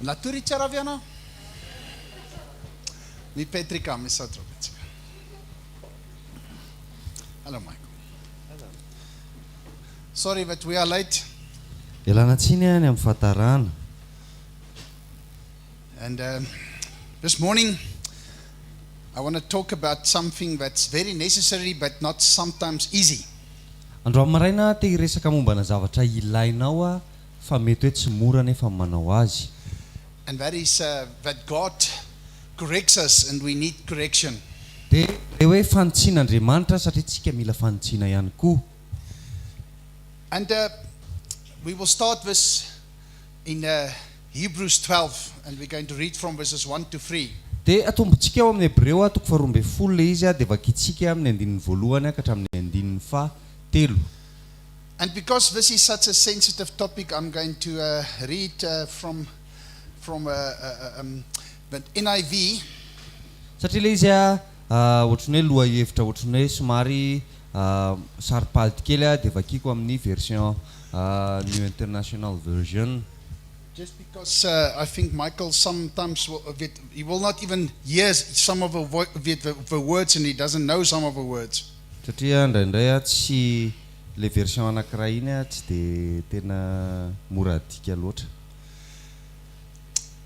La tu Richaraviana? Mi Petrika, mi Satro. Hello, Michael. Hello. Sorry that we are late. Olana tsiny any amin'ny fahatarana. And this morning, I want to talk about something that's very necessary but not sometimes easy. Andro maraina te hiresaka mombana zavatra ilainao a fa mety hoe tsy mora nefa manao azy. And that is that God corrects us and we need correction. De le hoe fanotsiana Andriamanitra satria tsika mila fanotsiana ihany koa. And we will start this in Hebrews 12 and we're going to read from verses 1 to 3. De atombontsika ao amin'ny Hebreo a 12 le izy a de vakitsika amin'ny andininy voalohany ka hatramin'ny andininy fahatelo. And because this is such a sensitive topic, I'm going to read from the NIV. Satria le izy a ohatrany hoe loha hevitra ohatrany hoe somary saripality kely a de vakiko amin'ny version New International Version. Just because I think Michael sometimes he will not even hear some of the words and he doesn't know some of the words. Satria indraindray a tsy le version anankiray iny a tsy de tena mora adika loatra.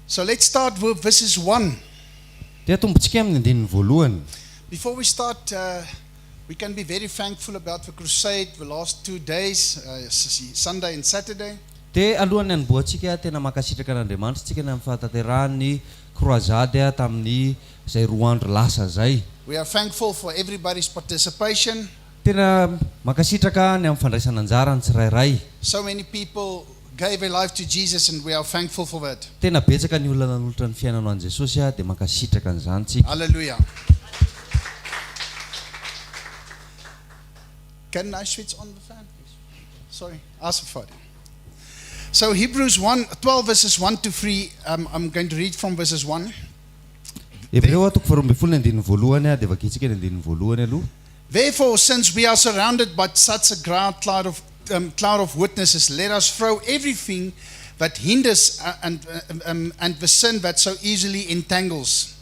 So let's start with verses 1. De atombontsika amin'ny andininy voalohany. Before we start, we can be very thankful about the crusade the last 2 days, Sunday and Saturday. De alohan'ny anomboantsika tena mankasitraka an'Andriamanitra tsika ny amin'ny fahatanterahany croisade tamin'ny zay 2 andro lasa zay. We are thankful for everybody's participation. Tena mankasitraka ny amin'ny fandraisana anjara ny tsirairay. So many people gave their life to Jesus and we are thankful for that. Tena betsaka ny olona nanolotra ny fiainana an Jesosy a de mankasitraka an'izany tsika. Hallelujah. Can I switch on the fan, please? Sorry, ask for it. So Hebrews 12 verses 1 to 3, I'm going to read from verses 1. Hebreo 12 andininy voalohany a de vakitsika ny andininy voalohany aloha. Therefore, since we are surrounded by such a great cloud of witnesses, let us throw everything that hinders and the sin that so easily entangles.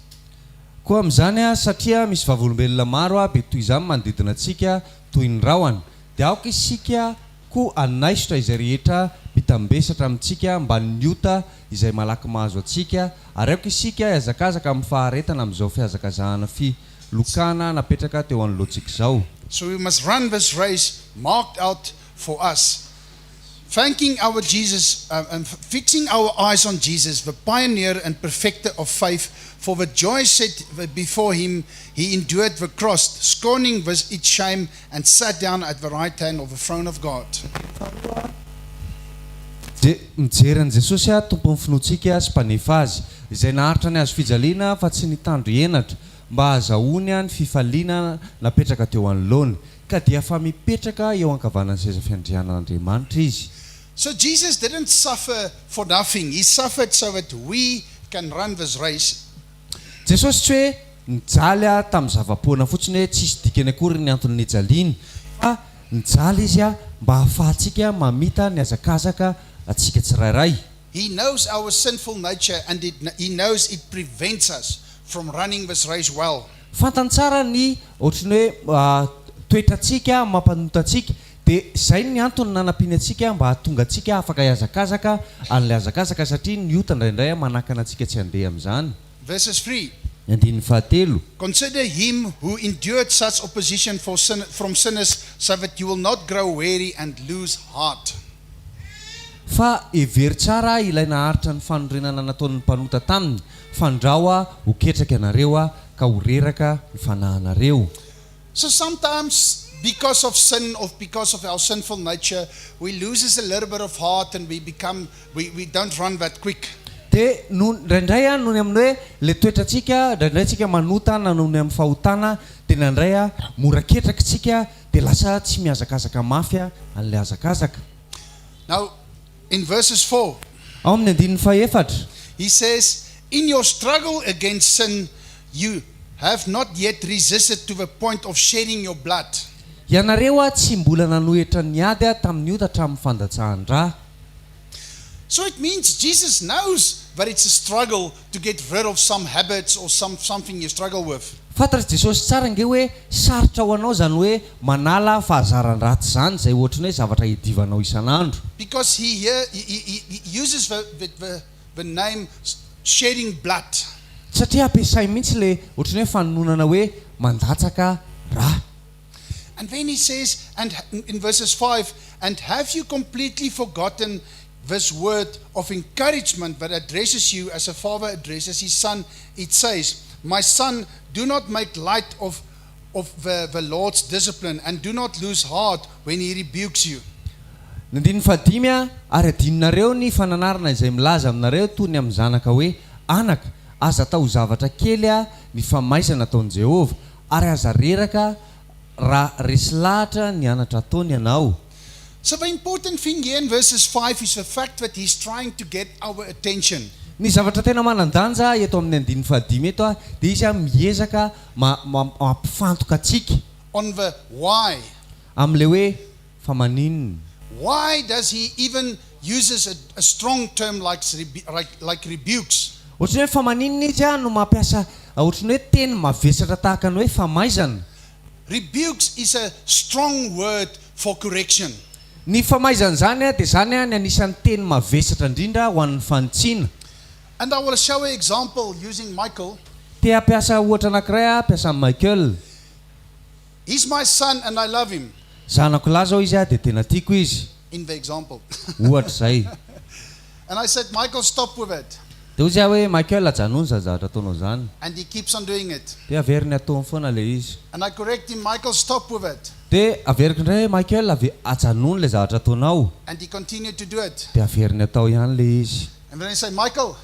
Koa am'zany a satria misy vavolombelona maro a be toy izany manodidina antsika toy ny rahona de aoka isika koa anaisotra izay rehetra mitambesatra amintsika mba niota izay malaky mahazo atsika ary aoka isika hiazakazaka amin'ny faharetana amin'izao fihazakazahana filokana napetraka teo anoloantsika zao. So we must run this race marked out for us, thanking our Jesus and fixing our eyes on Jesus, the pioneer and perfecter of faith. For the joy set before him, he endured the cross, scorning its shame, and sat down at the right hand of the throne of God. De mijery Jesosy a tompon'ny finoantsika sy mpanefa azy izay naharitra ny azo fijaliana fa tsy nitandro henatra mba azahoany ny fifaliana napetraka teo anoloany ka dia fa mipetraka eo ankavanany seza fiandrianan'Andriamanitra izy. So Jesus didn't suffer for nothing. He suffered so that we can run this race. Jesosy tsy hoe nijaly a tamin'ny zavapoana fotsiny hoe tsisy dikany akory ny antony nijaliany fa nijaly izy a mba ahafahantsika mamita ny azakazaka atsika tsirairay. He knows our sinful nature and he knows it prevents us from running this race well. Fantany tsara ny ohatrany hoe toetratsika mampanotatsika de zay ny antony nanampiany atsika mba hahatonga atsika afaka hiazakazaka an'le azakazaka satria ny ota indraindray manakana atsika tsy handeha amin'izany. Verses 3. Andininy fahatelo. Consider him who endured such opposition from sinners, so that you will not grow weary and lose heart. Fa every tsara ilay naharitra ny fanorenana nataon'ny mpanota taminy fandrawa ho ketraka ianareo a ka ho reraka ny fanahinareo. So sometimes because of sin or because of our sinful nature, we loses a little bit of heart and we don't run that quick. De ndraindray a nohony amin'ny hoe le toetratsika ndraindray tsika manota na nohony amin'ny fahotana de nandray a mora ketraka tsika de lasa tsy miazakazaka mafy a an'le azakazaka. Now in verses 4, ao amin'ny andininy fahaefatra, he says, in your struggle against sin, you have not yet resisted to the point of shedding your blood. Ianareo a tsy mbola nanohitra ny ady a tamin'ny ota hatramin'ny fandatsahan-dra. So it means Jesus knows but it's a struggle to get rid of some habits or something you struggle with. Fantatry Jesosy tsara nge hoe sarotra ho anao zany hoe manala fahazaran-dratsy zany zay ohatry ny hoe zavatra hidivanao isan'andro. Because he uses the name shedding blood. Satria ampiasay mihitsy le ohatry ny hoe fanonana hoe mandatsaka rà. And then he says, and in verses 5, and have you completely forgotten this word of encouragement that addresses you as a father addresses his son? It says, my son, do not make light of the Lord's discipline, and do not lose heart when he rebukes you. Nandiny fadimy ary adininareo ny fananarana izay milaza aminareo toy ny amin'ny zanaka hoe anaka aza tao zavatra kely ny famaizana ataon'i Jehova ary aza reraka raha resy lahatra ny anatra ataony ianao. So the important thing here in verses 5 is the fact that he's trying to get our attention. Ny zavatra tena manan-danja eto amin'ny andiny fadimy eto dia izy miezaka mampifantoka atsika On the why. amin'le hoe famanininy. Why does he even uses a strong term like rebukes? Ohatry hoe famanininy izy no mampiasa ohatry ny hoe teny mavesatra tahaka ny hoe famaizana. Rebukes is a strong word for correction. Ny famaizana zany dia zany ny anisan'ny teny mavesatra indrindra ho an'ny fanitsiana. And I will show an example using Michael. Te ampiasa ohatra anankiray ampiasa Michael. He's my son and I love him. Zanako lahy zao izy dia tena tiako izy. In the example. Ohatra zay. And I said, Michael, stop with it. Dia hozy aho hoe Michael ajanony za zavatra ataonao zany. And he keeps on doing it. Dia averiny ataony foana le izy. And I correct him, Michael, stop with it. Dia averiko indray Michael ajanony le zavatra ataonao. And he continued to do it. Dia averiny atao ihany le izy. And then I say, Michael,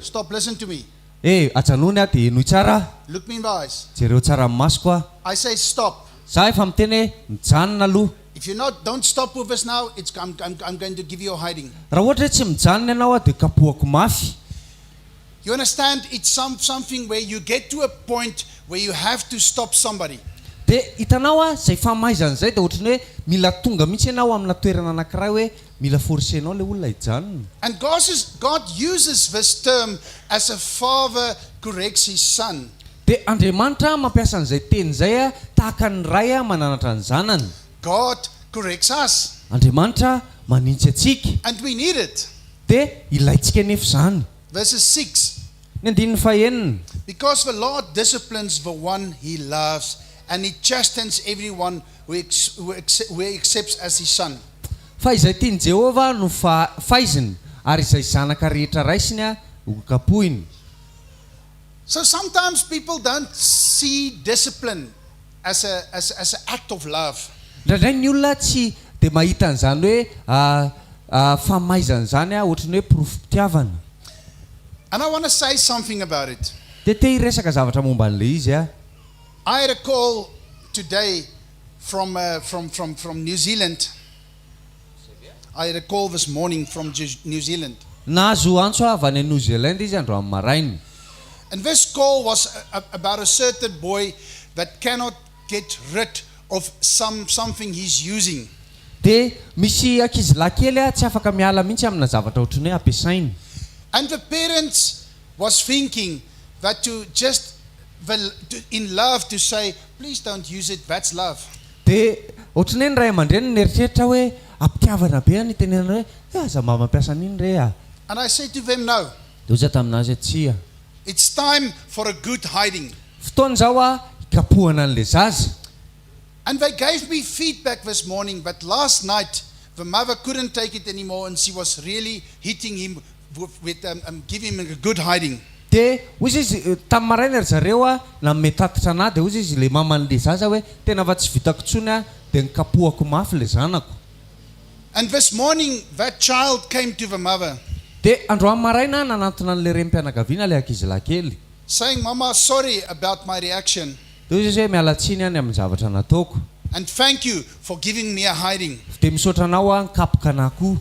stop, listen to me. Ajanony dia enoy tsara. Look me in the eyes. Jereo tsara amin'ny masoko I say, stop. Za efa miteny mijanona aloha. If you don't stop with us now, I'm going to give you a hiding. Raha ohatra hoe tsy mijanona ianao dia kapohako mafy. You understand? It's something where you get to a point where you have to stop somebody. Dia hitanao zay famaizana zay dia ohatry ny hoe mila tonga mihitsy ianao amina toerana anankiray hoe mila forsenao le olona hijanona. And God uses this term as a father corrects his son. Dia Andriamanitra mampiasa an'izay teny zay tahaka ny ray mananatra ny zanany. God corrects us. Andriamanitra manintsy atsika. And we need it. Dia ilaitsika nefa zany. Verses 6. Ny andininy fahaenina. Because the Lord disciplines the one he loves, and he chastens everyone who accepts as his son. Fa izay tiany Jehova no faiziny ary izay zanaka rehetra raisiny ho kapohiny. So sometimes people don't see discipline as an act of love. Ndraindray ny olona tsy dia mahita an'izany hoe famaizana zany ohatry ny hoe porofom-pitiavana. And I want to say something about it. Dia te hiresaka zavatra momba an'le izy I had a call today from New Zealand. I had a call this morning from New Zealand. Nahazo antso avy any New Zealand izy andro amin'ny maraina. And this call was about a certain boy that cannot get rid of something he's using. Dia misy ankizy lahy kely tsy afaka miala mihitsy amina zavatra ohatry ny hoe ampiasainy. And the parents was thinking that in love to say, please don't use it, that's love. Dia ohatry ny hoe ny ray aman-dreny neritreritra hoe ampitiavana be ny tenena hoe aza mba mampiasa an'iny re And I said to them, no. Dia hozy taminazy tsia. It's time for a good hiding. Fotoana zao ikapohana an'le zaza. And they gave me feedback this morning that last night the mother couldn't take it anymore and she was really hitting him with giving him a good hiding. Dia hozy izy tamin'ny maraina ry zareo nanome tatitra anahy dia hozy izy le maman'le zaza hoe tena fa tsy vitako intsony dia nikapohako mafy le zanako. And this morning that child came to the mother. Dia andro amin'ny maraina nanantona an'le renim-pianakaviana le ankizy lahy kely. Saying, Mama, sorry about my reaction. Dia hozy izy hoe miala tsiny any amin'ny zavatra nataoko. And thank you for giving me a hiding. Dia misaotra anao nikapoka anahy koa.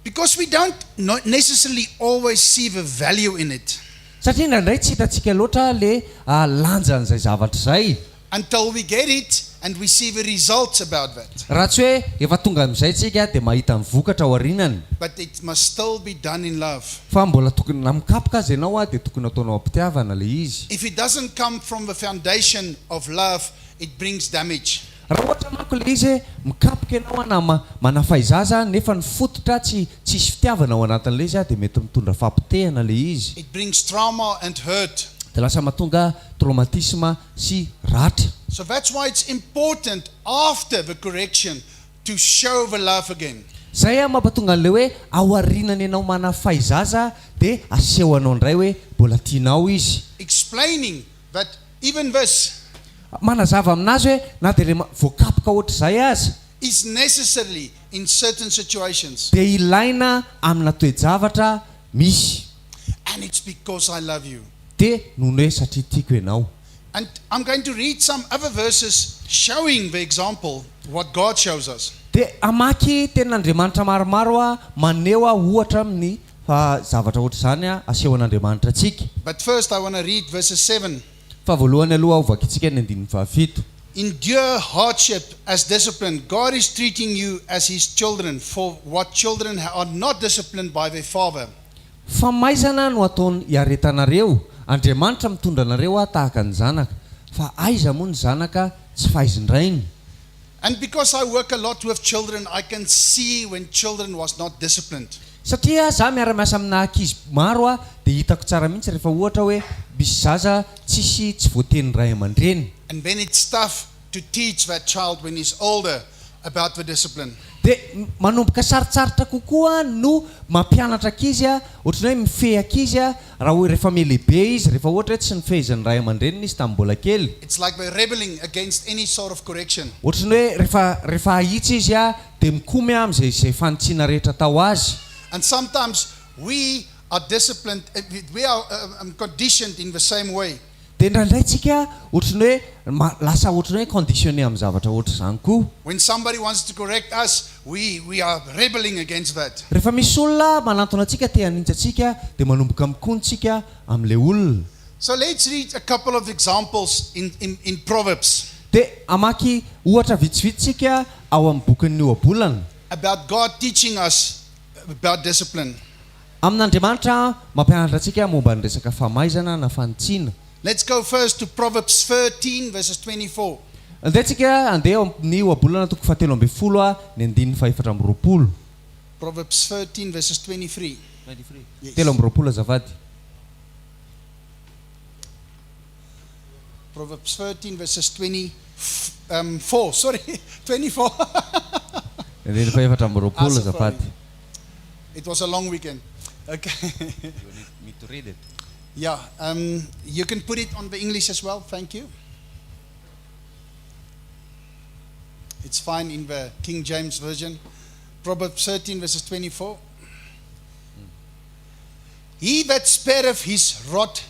Because we don't necessarily always see the value in it. Satria indraindray tsy hitantsika loatra le lanjan'izay zavatra izay. Until we get it and we see the results about that. Raha tsy hoe efa tonga amin'izay tsika dia mahita ny vokatra ao aorianany. But it must still be done in love. Fa mbola tokony na mikapoka azy ianao dia tokony ataonao am-pitiavana le izy. If it doesn't come from the foundation of love, it brings damage. Raha ohatra manko le izy mikapoka ianao na manafaizaza nefa ny fototra tsisy fitiavana ao anatin'le izy dia mety mitondra fampitehana le izy. It brings trauma and hurt. Dia lasa mahatonga traumatisme sy ratra. So that's why it's important after the correction to show the love again. Zay mampatonga an'le hoe ao aorianany ianao manafaizaza dia aseho anao indray hoe mbola tianao izy. Explaining that even this Manazava aminazy hoe na dia le voakapoka ohatr'izay aza is necessarily in certain situations. dia ilaina amina toe-javatra misy. And it's because I love you. Dia noho hoe satria tiako ianao. And I'm going to read some other verses showing the example, what God shows us. Dia amaky tenin'Andriamanitra maromaro maneho ohatra amin'ny zavatra ohatr'izany aseho an'Andriamanitra antsika. But first I want to read verses 7. Fa voalohany aloha ovakitsika ny 17. Endure hardship as discipline. God is treating you as his children, for what children are not disciplined by their father. Famaizana no ataony hiaretanareo. Andriamanitra mitondra anareo tahaka ny zanaka. Fa aiza moa ny zanaka tsy faizindrainy. And because I work a lot with children, I can see when children was not disciplined. Satria za miara-miasa amina ankizy maro dia hitako tsara mihitsy rehefa ohatra hoe misy zaza tsy voateny ray aman-dreny. And then it's tough to teach that child when he's older about the discipline. Dia manomboka sarotsarotra kokoa no mampianatra ankizy ohatrany hoe mifehy ankizy raha rehefa melehibe izy rehefa ohatra hoe tsy nifehizany ray aman-dreniny izy tamin'ny mbola kely. It's like they're rebelling against any sort of correction. Ohatrany hoe rehefa ahitsy izy dia mikomy amin'izay fanotsiana rehetra tao azy. And sometimes we are disciplined, we are conditioned in the same way. Dia indraindray tsika ohatrany hoe lasa ohatrany hoe conditionné amin'ny zavatra ohatra izany koa. When somebody wants to correct us, we are rebelling against that. Rehefa misy olona manantona antsika te hanintsy antsika dia manomboka mikontsika amin'ilay olona. So let's read a couple of examples in Proverbs Dia amaky ohatra vitsivitsika ao amin'ny bokin'ny ohabolana about God teaching us about discipline. Amin'Andriamanitra mampianatra antsika momba ny resaka famaizana na fanitsiana. Let's go first to Proverbs 13 verses 24. Andeha andeha amin'ny ohabolana toko 17 ny 2:20. Proverbs 13 verses 23. 17 azafady. Proverbs 13 verses 24. Sorry, 24. 2:20 azafady. It was a long weekend. Okay. You need me to read it. Yeah, you can put it on the English as well. Thank you. It's fine in the King James Version. Proverbs 13 verses 24. He that spareth his rod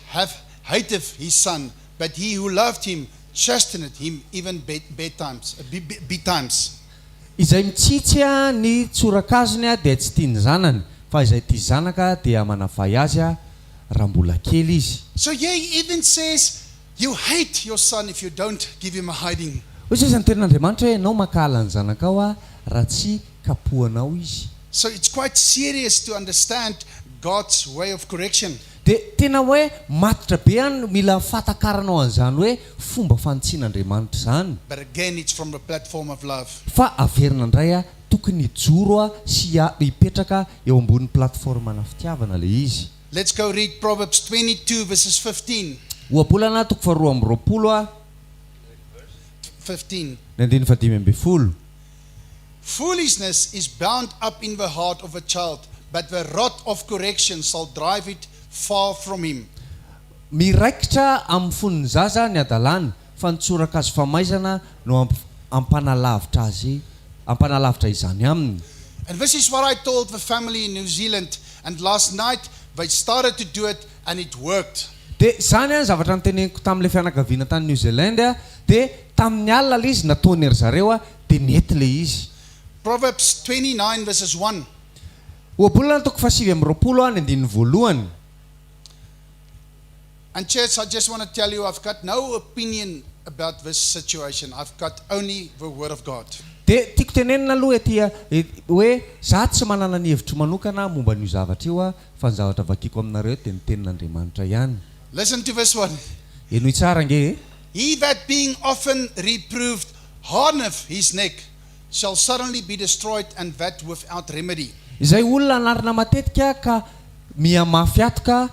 hateth his son, but he who loved him chasteneth him even betimes. Izay mitsitsy ny tsorakazony dia tsy tiany zanany, fa izay tia zanaka dia manafay azy raha mbola kely izy. So he even says, you hate your son if you don't give him a hiding. Ohatrany izany tenin'Andriamanitra hoe ianao makahala ny zanakao raha tsy kapohanao izy. So it's quite serious to understand God's way of correction. Dia tena hoe matotra be mila fatakaranao an'izany hoe fomba fanitsian'Andriamanitra izany. But again, it's from the platform of love. Fa averina indray tokony hijoro sy hipetraka eo ambony platformana fitiavana le izy. Let's go read Proverbs 22 verses 15. Ohabolana toko 2:20 15. ny 15. Foolishness is bound up in the heart of a child, but the rod of correction shall drive it far from him. Miraikitra amin'ny fon'ny zaza ny adalana, fa ny tsoraka azy famaizana no ampanalavitra izany aminy. And this is what I told the family in New Zealand, and last night they started to do it and it worked. Dia izany zavatra niteneniko tamin'ilay fianakaviana tany New Zealand dia tamin'ny alina ilay izy nataony ry zareo dia nety ilay izy. Proverbs 29 verses 1. Ohabolana toko 7:20 ny 9. And church, I just want to tell you, I've got no opinion about this situation. I've got only the word of God. Dia tiako tenenina aloha hoe za tsy manana ny hevitro manokana momba n'io zavatra io fa ny zavatra vakiako aminareo dia ny tenin'Andriamanitra ihany. Listen to this one. Eno tsara nge. He that being often reproved hardeneth his neck shall suddenly be destroyed, and that without remedy. Izay olona anarina matetika ka mihamafy atoka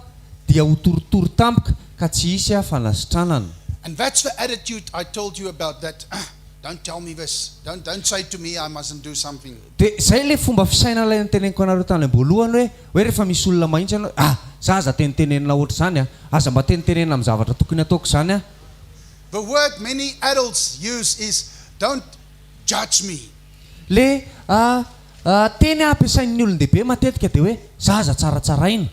dia ho torotoro tampoka ka tsy hisy fanasitranana. And that's the attitude I told you about, that don't tell me this. Don't say to me I mustn't do something. Dia zay le fomba fisaina ilay niteneniko anareo tany am-boalohany hoe rehefa misy olona mahitsy anao za aza tenitenenina ohatry zany aza mba tenitenenina amin'ny zavatra tokony ataoko zany The word many adults use is don't judge me. Le teny ampiasain'ny olon-dehibe matetika dia hoe za aza tsaratsaraina.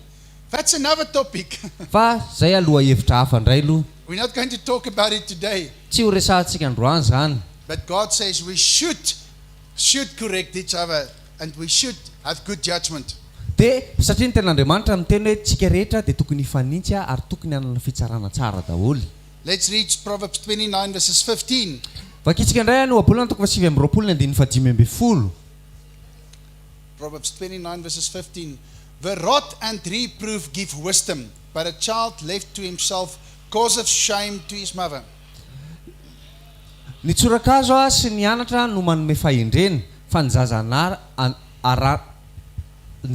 That's another topic. Fa zay aloha hevitra hafa indray aloha. We're not going to talk about it today. Tsy ho resahantsika androany zany. But God says we should correct each other, and we should have good judgment. Dia satria ny ten'Andriamanitra miteny hoe tsika rehetra dia tokony hifanintsy ary tokony hanana fitsarana tsara daholo. Let's read Proverbs 29 verses 15. Vakitsika indray no abolana toko 7:20. Proverbs 29 verses 15. The rod and reproof give wisdom, but a child left to himself causeth shame to his mother. Ny tsorakazo sy ny anatra no manome fahendreny, fa ny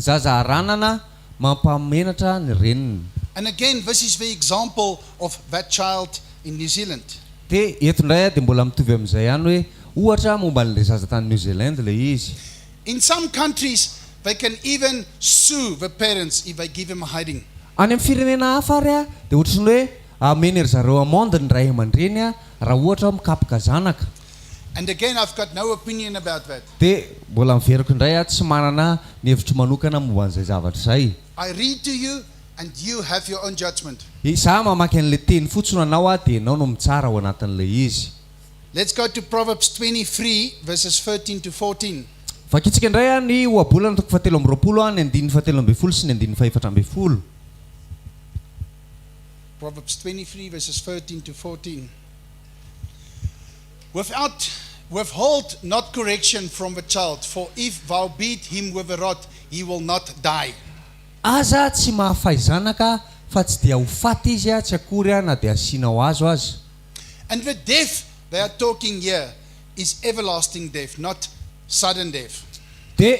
zaza aranana mampamenatra ny reniny. And again, this is the example of that child in New Zealand. Dia eto indray dia mbola mitovy amin'izay ihany hoe ohatra momba n'ilay zaza tany New Zealand ilay izy. In some countries, they can even sue the parents if they give them a hiding. Any amin'ny firenena hafa ary dia ohatra ny hoe ameny ry zareo amande ny ray aman-dreny raha ohatra mikapoka zanaka. And again, I've got no opinion about that. Dia mbola miveriko indray tsy manana ny hevitro manokana momba an'izay zavatra izay. I read to you, and you have your own judgment. Za mamaky an'ilay teny fotsiny anao dia ianao no mitsara ao anatin'ilay izy. Let's go to Proverbs 23 verses 13 to 14. Vakitsika indray ny ohabolana toko 17 ny 17 sy ny 14. Proverbs 23 verses 13 to 14. Withhold not correction from the child, for if thou beat him with a rod, he will not die. Aza tsy mahafay zanaka fa tsy dia ho faty izy tsy akory na dia asianao azo azy. And the death they are talking here is everlasting death, not sudden death. Dia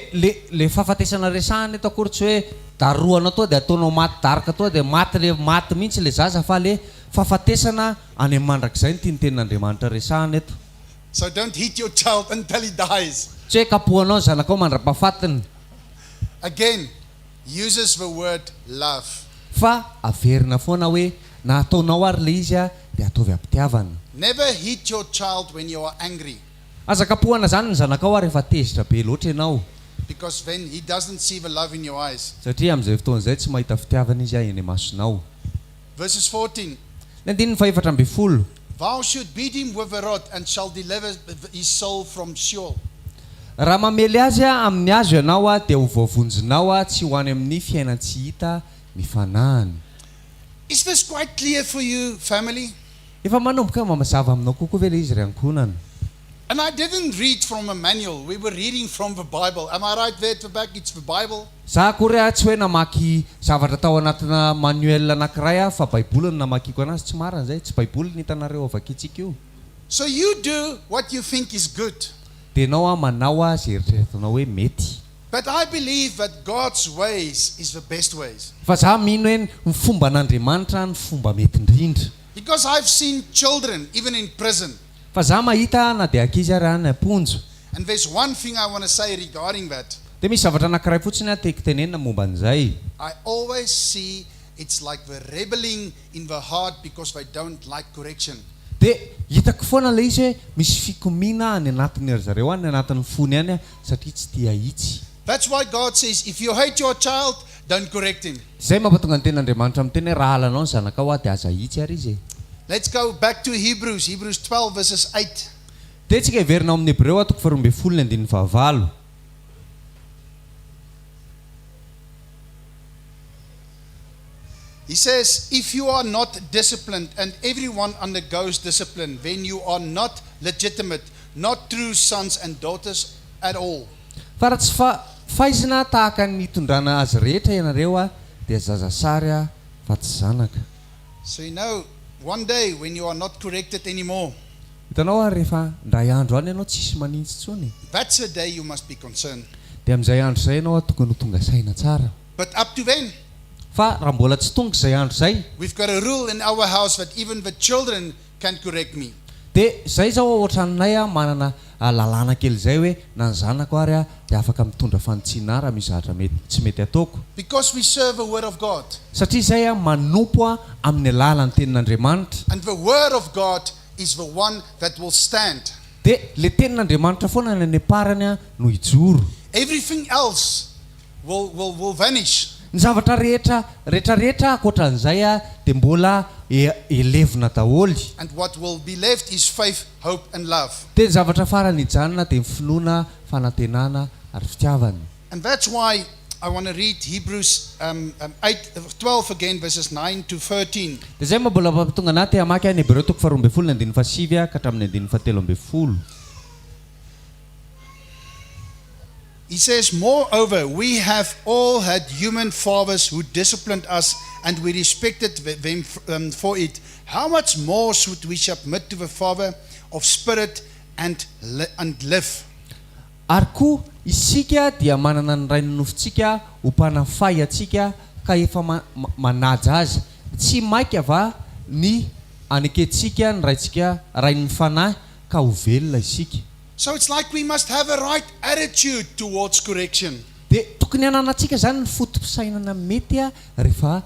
le fahafatesana resahana eto akory tsy hoe daroana toa dia ataonao maty daraka toa dia maty mihitsy le zaza, fa le fahafatesana any amin'ny mandrakizay ny tiany tenin'Andriamanitra resahana eto. So don't hit your child until he dies. Tsy hoe kapohanao ny zanakao mandra-pahafatiny. Again, uses the word love. Fa averina foana hoe na ataonao ary le izy dia ataovy ampitiavana. Never hit your child when you are angry, Aza kapohana zany ny zanakao ary efa tezitra be loatra ianao. because then he doesn't see the love in your eyes. Satria amin'izay fotoan'izay tsy mahita fitiavana izy eny masonao. Verses 14. Ny 14. Thou should beat him with a rod, and shall deliver his soul from Sheol. Raha mamely azy amin'ny azo ianao dia ho voavonjinao tsy ho any amin'ny fiainana tsy hita mifanahany. Is this quite clear for you, family? Efa manomboka mamazava aminao kokoa ve le izy ry ankonana? And I didn't read from a manual. We were reading from the Bible. Am I right there at the back? It's the Bible. Za akory tsy hoe namaky zavatra tao anatina manuel anankiray fa baiboly no namakiko anazy, tsy marina zay, tsy baiboly ny hitanareo avakitsika io. So you do what you think is good. Dia ianao manao zay eritreretinao hoe mety. But I believe that God's ways is the best ways. Fa za mino hoe ny fomba an'Andriamanitra ny fomba mety indrindra. Because I've seen children, even in prison. Fa za mahita na dia ankizy ary any amponjo. And there's one thing I want to say regarding that. Dia misy zavatra anankiray fotsiny teko tenenina momba an'izay. I always see it's like the rebelling in the heart because they don't like correction. Dia hitako foana le izy hoe misy fikomiana any anatin'ny zareo any anatin'ny fony any satria tsy tia hitsy. That's why God says, if you hate your child, don't correct him. Zay mampatonga ny ten'Andriamanitra miteny hoe raha halanao ny zanakao dia aza hitsy ary izy. Let's go back to Hebrews 12 verses 8. Dia tsika hiverina amin'ny Hebreo toko 12:9. He says, if you are not disciplined, and everyone undergoes discipline, then you are not legitimate, not true sons and daughters at all. Fa raha tsy fahaizana tahaka ny tondrana azy rehetra ianareo a dia zazasary a fa tsy zanaka. So you know, one day when you are not corrected anymore, hitanao a rehefa ndray andro any ianao tsisy manintsy tsony, that's the day you must be concerned. dia amin'izay andro izay ianao a tokony ho tonga saina tsara. But up to then, Fa raha mbola tsy tonga izay andro izay, we've got a rule in our house that even the children can correct me. dia izay zao ohatranay a manana lalàna kely izay hoe na ny zanako ary a dia afaka mitondra fanitsina raha misy zavatra tsy mety ataoko. Because we serve the word of God. Satria izay a manompo a amin'ny alalan'ny tenin'Andriamanitra. And the word of God is the one that will stand. Dia le tenin'Andriamanitra foana ny parany a no hijoro. Everything else will vanish. Ny zavatra rehetra ankoatran'izay a dia mbola elevina daholo. And what will be left is faith, hope, and love. Dia ny zavatra farany hijanona dia ny finoana, fanantenana ary fitiavana. And that's why I want to read Hebrews 12 again, verses 9 to 13. Dia izay mbola mampitonga anaty hamaky ny Hebreo 12:9 ka hatramin'ny 17. He says, moreover, we have all had human fathers who disciplined us, and we respected them for it. How much more should we submit to the Father of Spirit and live? Ary koa isika dia manana ny ray nonofintsika ho mpanafay atsika ka efa manaja azy. Tsy maika va ny anekentsika ny raintsika ray ny fanahy ka ho velona isika. So it's like we must have a right attitude towards correction. Dia tokony hananantsika zany ny fotom-pisainana mety a rehefa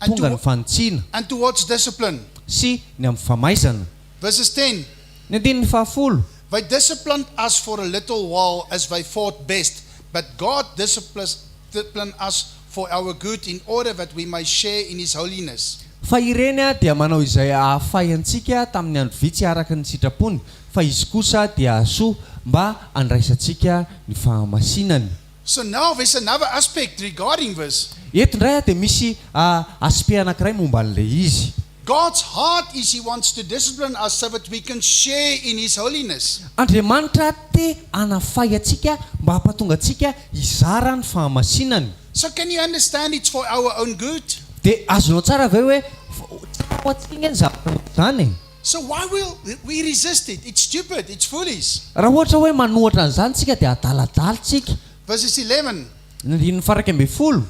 tonga ny fanitsiana And towards discipline. sy ny amin'ny famaizana. Verses 10. Ny 10. They disciplined us for a little while as they thought best, but God disciplined us for our good in order that we may share in His holiness. Fa ireny a dia manao izay ahafay antsika tamin'ny andro vitsy araka ny sitrapony, fa izy kosa dia asoa mba andraisantsika ny fahamasinany. So now there's another aspect regarding this. Eto indray a dia misy aspect anankiray momba an'ilay izy. God's heart is He wants to discipline us so that we can share in His holiness. Andriamanitra te anafay atsika mba hampatonga atsika hizara ny fahamasinany. So can you understand it's for our own good? Dia azonao tsara ve hoe ho atsika ny zavatra zany. So why will we resist it? It's stupid, it's foolish. Raha ohatra hoe manohatra an'izany tsika dia adaladalitsika. Verses 11. Ny 11.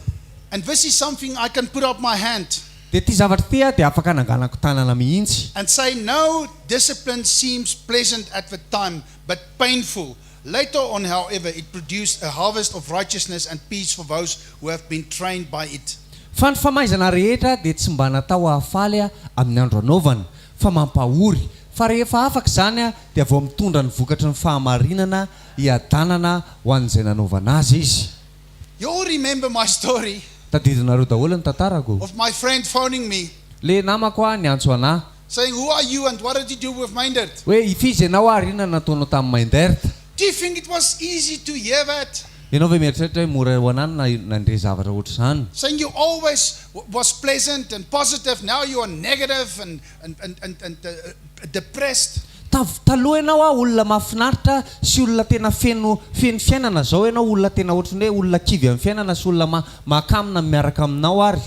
And this is something I can put up my hand Dia ty zavatra ty a dia afaka nanganako tanana mihitsy. and say, no, discipline seems pleasant at the time, but painful. Later on, however, it produced a harvest of righteousness and peace for those who have been trained by it. Fa ny famaizana rehetra dia tsy mba natao hahafaly a amin'ny andro anaovana, fa mampahory. Fa rehefa afaka izany a dia vao mitondra ny vokatry ny fahamarinana hiadanana ho an'izay nanaovana azy izy. You all remember my story Tadidinareo daholo ny tantarako. of my friend phoning me, Le namako a niantso anahy saying, who are you and what did you do with Mindert? hoe ifizy ianao ary inona nataonao tamin'ny Mainderta. Do you think it was easy to hear that? Ianao ve mieritreritra hoe mora ho anany nandre zavatra ohatr' izany? Saying you always was pleasant and positive, now you are negative and depressed. Taloha ianao a olona mahafinaritra sy olona tena feno fiainana, zao ianao olona tena ohatran'ny hoe olona kivy amin'ny fiainana sy olona mahakamina miaraka aminao ary.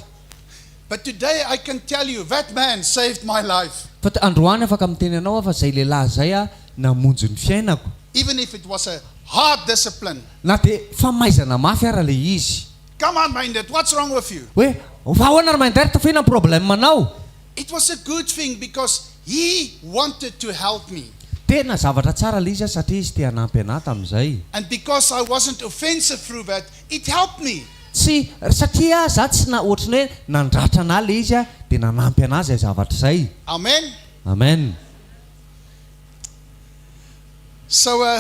But today I can tell you that man saved my life. Fa androany afaka miteny anao fa zay lehilahy zay a namonjy ny fiainako. Even if it was a hard discipline. Na dia famaizana mafy ara le izy. Come on, Mindert, what's wrong with you? Hoe ahoana ry Mainderta fa ina problème manao? It was a good thing because he wanted to help me. Tena zavatra tsara le izy satria izy te hanampy anahy tamin'izay. And because I wasn't offensive through that, it helped me. Tsy satria za tsy ohatran'ny hoe nandratra anahy le izy a dia nanampy anahy zay zavatra izay. Amen. Amen. So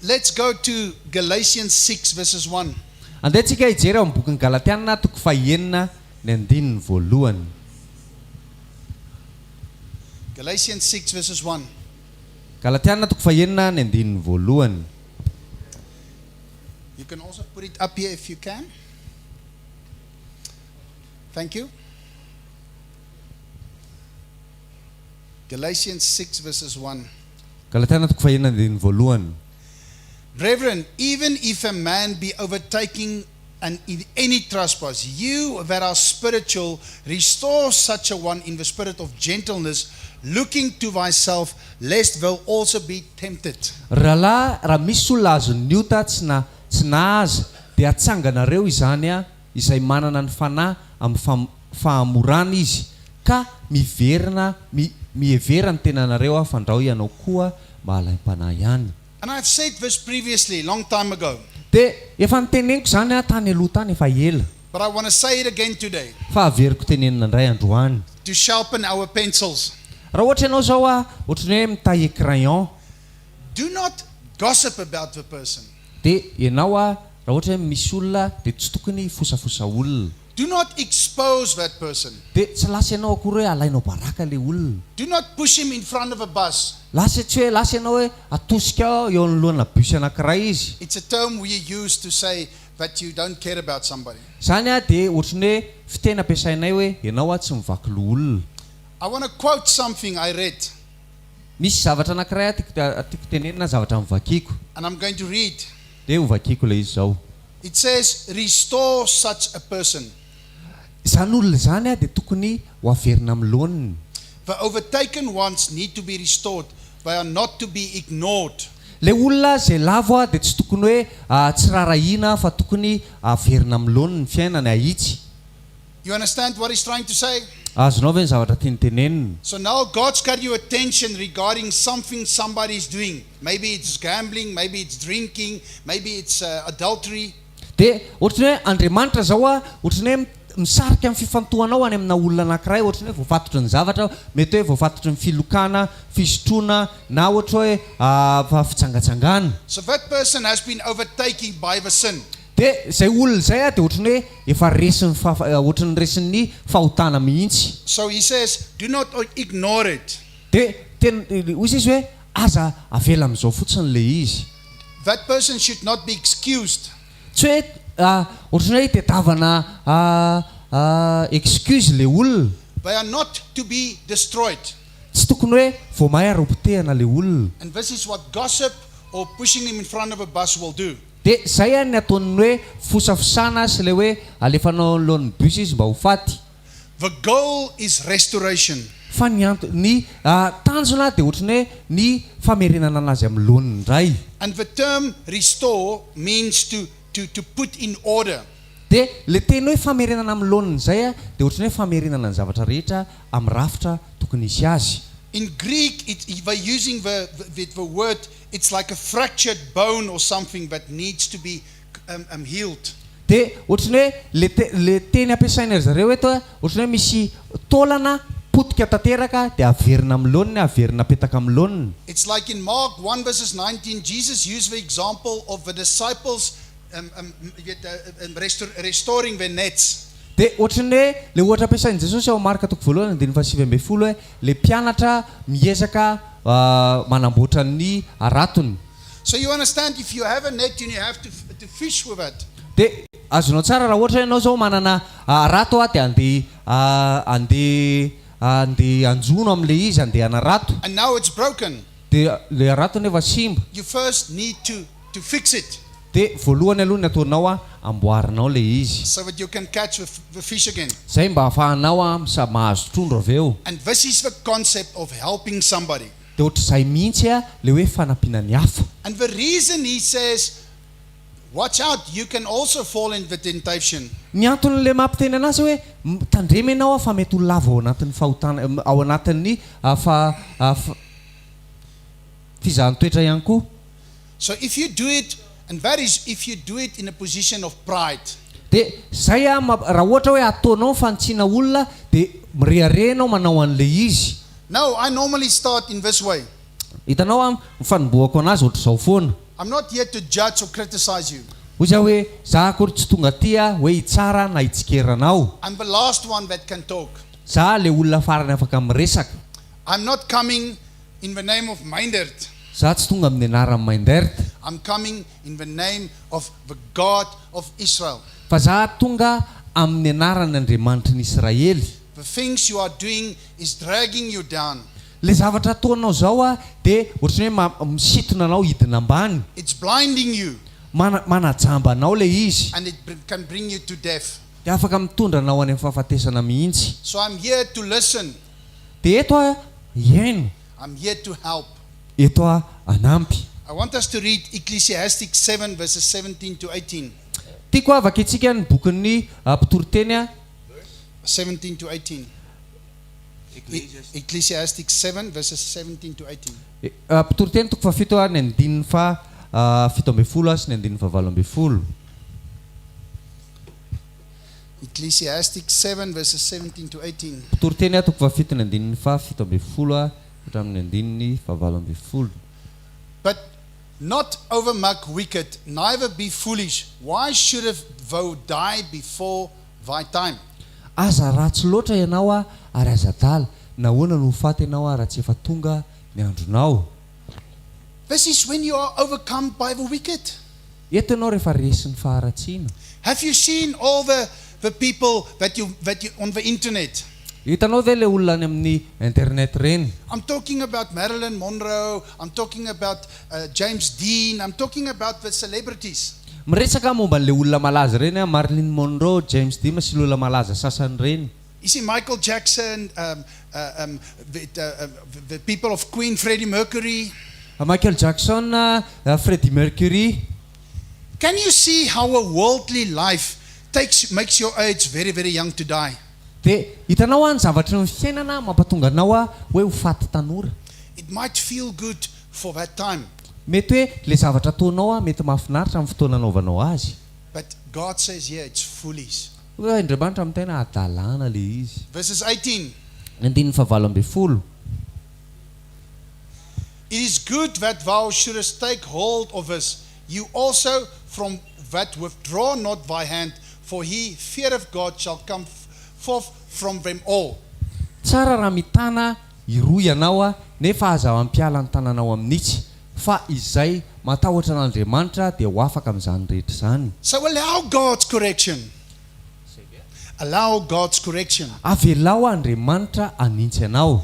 let's go to Galatians 6 verses 1. Andehantsika hijery ao amin'ny bokin'ny Galatiana 6:1. Galatians 6 verses 1. Galatiana 6:1. You can also put it up here if you can. Thank you. Galatians 6 verses 1. Galatiana 6:1. Brethren, even if a man be overtaking and in any trespass, you that are spiritual, restore such a one in the spirit of gentleness, looking to thyself, lest thou also be tempted. Raha misy olona azony niota tsy nahaza dia atsanganareo izany izay manana ny fanahy amin'ny fahamorana izy ka miheverana ny tenanareo fandrao ianao koa mahalaim-panahy ihany. And I've said this previously, long time ago, Dia efa niteneniko zany tany aloha tany efa ela. but I want to say it again today, Fa averiko tenenina indray androany. to sharpen our pencils. Raha ohatra ianao zao ohatra ny hoe mitahy crayon, Do not gossip about the person. dia ianao raha ohatra hoe misy olona dia tsy tokony fosafosa olona. Do not expose that person. Dia tsy lasa ianao akory hoe alainao baraka le olona. Do not push him in front of a bus. Tsy hoe lasa ianao hoe atosika eo anoloana bus anankiray izy. It's a term we use to say that you don't care about somebody. Zany dia ohatra ny hoe fiteny ampiasainay hoe ianao tsy mivaky lo olona. I want to quote something I read, Misy zavatra anankiray tiako tenenina zavatra mivakiko. and I'm going to read. Dia hovakiko le izy zao. It says, restore such a person. Izany olona zany dia tokony ho averina amin'ny laoniny. The overtaken ones need to be restored. They are not to be ignored. Le olona zay lavo dia tsy tokony hoe tsy rarahina fa tokony averina amin'ny laoniny ny fiainany ahitsy. You understand what he's trying to say? Azonao ve ny zavatra tiany tenenina? So now God's got your attention regarding something somebody is doing. Maybe it's gambling, maybe it's drinking, maybe it's adultery. Dia ohatra ny hoe Andriamanitra zao ohatra ny hoe misarika amin'ny fifantohanao any amina olona anankiray, ohatra ny hoe voafatotry ny zavatra, mety hoe voafatotry ny filokana, fisotroana na ohatra hoe fitsangatsangana. So that person has been overtaken by the sin. Dia zay olona zay dia ohatra ny hoe efa resiny ohatra ny resin'ny fahotana mihitsy. So he says, do not ignore it. Dia hoy izy hoe aza avela amin'izao fotsiny le izy. That person should not be excused. Tsy hoe ohatra ny hoe tadiavana excuse le olona. They are not to be destroyed. Tsy tokony hoe voamay arom-potehana le olona. And this is what gossip or pushing him in front of a bus will do. Dia zay ny ataony hoe fosafosana sy le hoe alefanao alohan'ny bus izy mba ho faty. The goal is restoration. Fa ny tanjona dia ohatra ny hoe ny famerenana anazy amin'ny laoniny indray. And the term restore means to put in order. Dia le teny hoe famerenana amin'ny laoniny zay dia ohatra ny hoe famerenana ny zavatra rehetra amin'ny rafitra tokony hisy azy. In Greek, by using the word, it's like a fractured bone or something that needs to be healed. Dia ohatra ny hoe le teny ampiasaina zareo eto ohatra ny hoe misy taolana potika tanteraka dia averina amin'ny laoniny, averina apetaka amin'ny laoniny. It's like in Mark 1 verses 19, Jesus used the example of the disciples restoring their nets. Dia ohatra ny hoe le ohatra ampiasain'i Jesosy ao Marka 1:20 hoe le mpianatra miezaka manamboatra ny aratony. So you understand, if you have a net, you have to fish with it. Dia azonao tsara raha ohatra ianao zao manana arato dia andeha anjono amin'le izy, andeha anarato. And now it's broken. Dia le aratony efa simba. You first need to fix it Dia voalohany aloha ny ataonao amboarinao le izy. so that you can catch the fish again. Zay mba ahafahanao mahazo trondro avy eo. And this is the concept of helping somebody. Dia ohatra izay mihitsy le hoe fanampiana ny hafa. And the reason he says, watch out, you can also fall into the temptation. Ny antony le mampiteny anazy hoe tandrema ianao fa mety ho lava ao anatin'ny fahotana, ao anatin'ny fizahan-toetra ihany koa. So if you do it, and that is if you do it in a position of pride. Dia zay raha ohatra hoe ataonao fantsiana olona dia mireharehanao manao an'le izy. Now, I normally start in this way. Hitanao fanombohako anazy ohatra izao foana. I'm not here to judge or criticize you. Hoy izaho hoe za akory tsy tonga aty hoe hitsara na hitsikeranao. I'm the last one that can talk. Za le olona farany afaka miresaka. I'm not coming in the name of Meindert. Za tsy tonga amin'ny anaran'i Meindert. I'm coming in the name of the God of Israel. Fa za tonga amin'ny anaran'Andriamanitry ny Israely. The things you are doing is dragging you down. le zavatra ataonao zao a de ohatrany hoe misitona anao hidina ambany It's blinding you manajamba anao le izy and it can bring you to death. de afaka mitondra anao any amin'ny fahafatesana mihitsy So I'm here to listen. de eto a hiaino I'm here to help. eto a anampy I want us to read Ecclesiastes 7 verses 17 to 18. tiako avaka itsika ny bokin'ny mpitoroteny a 17 to 18. Ecclesiastes 7 verses 17 to 18. mpitoroteny toko fafito a ny andininy fa fito amby folo a sy ny andininy fa valo amby folo Ecclesiastes 7 verses 17 to 18. mpitoroteny a toko fafito ny andininy fa fito amby folo a hatramin'ny andininy fa valo amby folo. But not overmuch wicked, neither be foolish. Why shouldest thou die before thy time? Aza ratsy loatra ianao a ary aza dala nahoana no faty ianao a raha tsy efa tonga ny andronao. This is when you are overcome by the wicked. Eto ianao rehefa resy ny faharatsiana. Have you seen all the people that you on the internet? Hitanao ve le olona any amin'ny internet reny? I'm talking about Marilyn Monroe. I'm talking about James Dean. I'm talking about the celebrities. Miresaka momba le olona malaza reny a Marilyn Monroe, James Dean sy le olona malaza sasany reny. You see Michael Jackson, the people of Queen, Freddie Mercury. Michael Jackson, Freddie Mercury. Can you see how a worldly life makes your age very, very young to die? De hitanao a ny zavatry ny fiainana mampatonga anao a hoe ho faty tanora. It might feel good for that time. Mety hoe le zavatra ataonao a mety mahafinaritra amin'ny fotoana anaovanao azy. But God says here it's foolish. Hoe Andriamanitra amin'ny tena adalana le izy. Verses 18. Ny andininy fa valo amby folo. It is good that thou shouldest take hold of us. You also from that withdraw not thy hand, for he feareth God shall come forth from them all. Tsara raha mitana iroy ianao a nefa aza mampiala ny tananao amin'itsy fa izay matahotra n'Andriamanitra dia ho afaka amin'izany rehetra zany. So allow God's correction. Allow God's correction. Avelao Andriamanitra anintsy anao.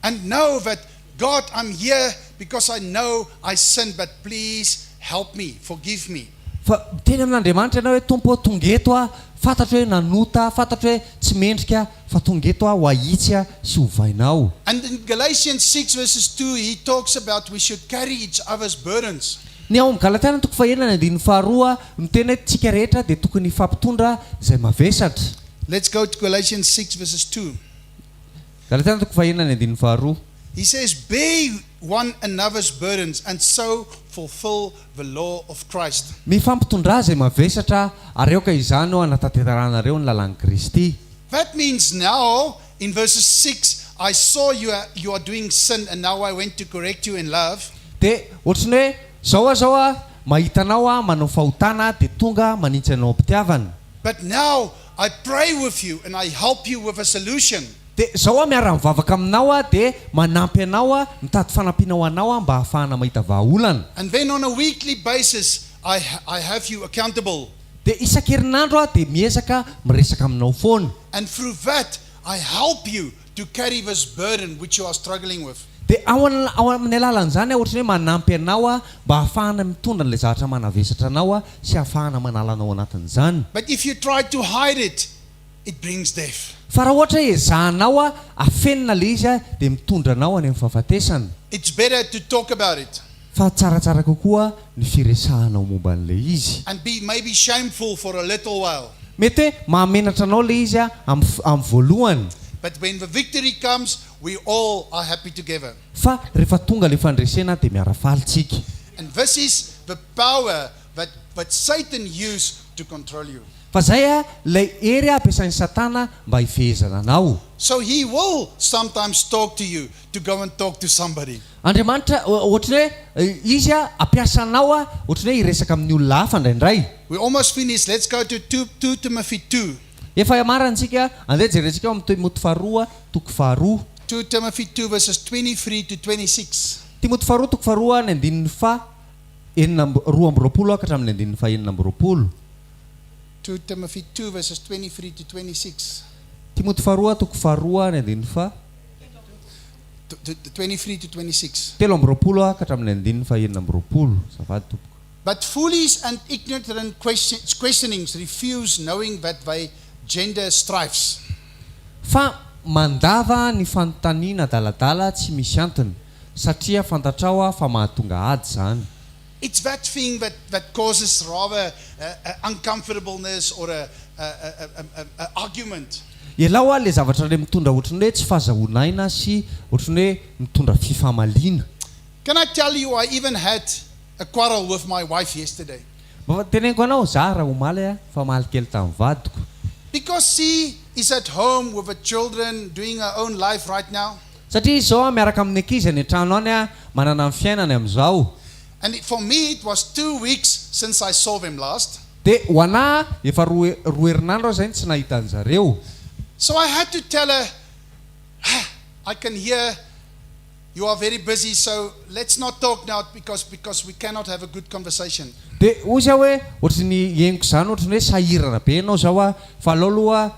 And know that God, I'm here because I know I sinned, but please help me, forgive me. Fa teny amin'Andriamanitra ianao hoe tompo tonga eto a fantatra hoe nanota, fantatra hoe tsy mendrika fa tonga eto a ho ahitsy a sy hovainao. And in Galatians 6 verses 2, he talks about we should carry each other's burdens. Ny ao amin'ny Galatiana toko fahaenina ny andininy faharoa miteny hoe tsika rehetra dia tokony hifampitondra izay mavesatra. Let's go to Galatians 6 verses 2. Galatiana toko fahaenina ny andininy faharoa. He says, bear one another's burdens and so fulfill the law of Christ. Mifampitondra izay mavesatra ary eo ka izany ao anatanterahana ny lalàn'i Kristy. That means now, in verses 6, I saw you are doing sin and now I went to correct you in love. De ohatrany hoe zao a mahitanao a manao fahotana de tonga manintsy anao am-pitiavana. But now I pray with you and I help you with a solution. De zao a miara-mivavaka aminao a de manampy anao a mitady fanampiana ho anao a mba ahafahana mahita vahaolana. And then on a weekly basis, I have you accountable. De isan-kerinandro a de miezaka miresaka aminao foana. And through that, I help you to carry this burden which you are struggling with. De ao amin'ny alalan'izany ohatrany hoe manampy anao a mba ahafahana mitondra an'ilay zavatra manavesatra anao a sy ahafahana manala anao anatin'izany. But if you try to hide it, it brings death. Fa raha ohatra ezahanao a afenina le izy a de mitondra anao any amin'ny fahafatesana. It's better to talk about it Fa tsaratsara kokoa ny firesahanao momba an'ilay izy. and be maybe shameful for a little while. Mety hoe mahamenatra anao le izy a amin'ny voalohany. But when the victory comes, we all are happy together. Fa rehefa tonga le fandresena de miara-falitsika. And this is the power that Satan used to control you. Fa zay a lay ery ampiasain'ny Satana mba hifehezana anao. So he will sometimes talk to you to go and talk to somebody. Andriamanitra ohatrany hoe izy a ampiasa anao a ohatrany hoe hiresaka amin'ny olona hafa indraindray. We almost finished. Let's go to 2 Timothy 2. Efa iamarantsika andeha jerentsika amin'ny Timoty faharoa toko faharoa. 2 Timothy 2 verses 23 to 26. Timoty faharoa toko faharoa ny andininy fa roa amby roapolo ka hatramin'ny andininy fa enina amby roapolo. 2 Timothy 2 verses 23 to 26. Timoty faharoa toko faharoa ny andininy fa 23 to 26. telo amby roapolo ka hatramin'ny andininy fahenina amby roapolo zafady tompoko. But foolish and ignorant questionings refuse, knowing that by gender strifes. Fa mandava ny fanontaniana daladala tsy misy antony satria fantatrao fa mahatonga ady zany. It's that thing that causes rather uncomfortableness or a argument. Ielao le zavatra le mitondra ohatrany hoe tsy fahazahoana aina sy ohatrany hoe mitondra fifamaliana. Can I tell you, I even had a quarrel with my wife yesterday. Teneniko anao za raha omaly fa malikely tamin'ny vadiko. Because she is at home with the children doing her own life right now. Satria izao miaraka amin'ny ankizy any an-trano any manana ny fiainany amin'izao. And for me it was 2 weeks since I saw them last. De ho ana efa roa herinandro zany tsy nahita an'zareo. So I had to tell her, I can hear you are very busy, so let's not talk now because we cannot have a good conversation. De ozy hoe ohatrany henoko zany ohatrany hoe sahirana be ianao zao fa aleo aloha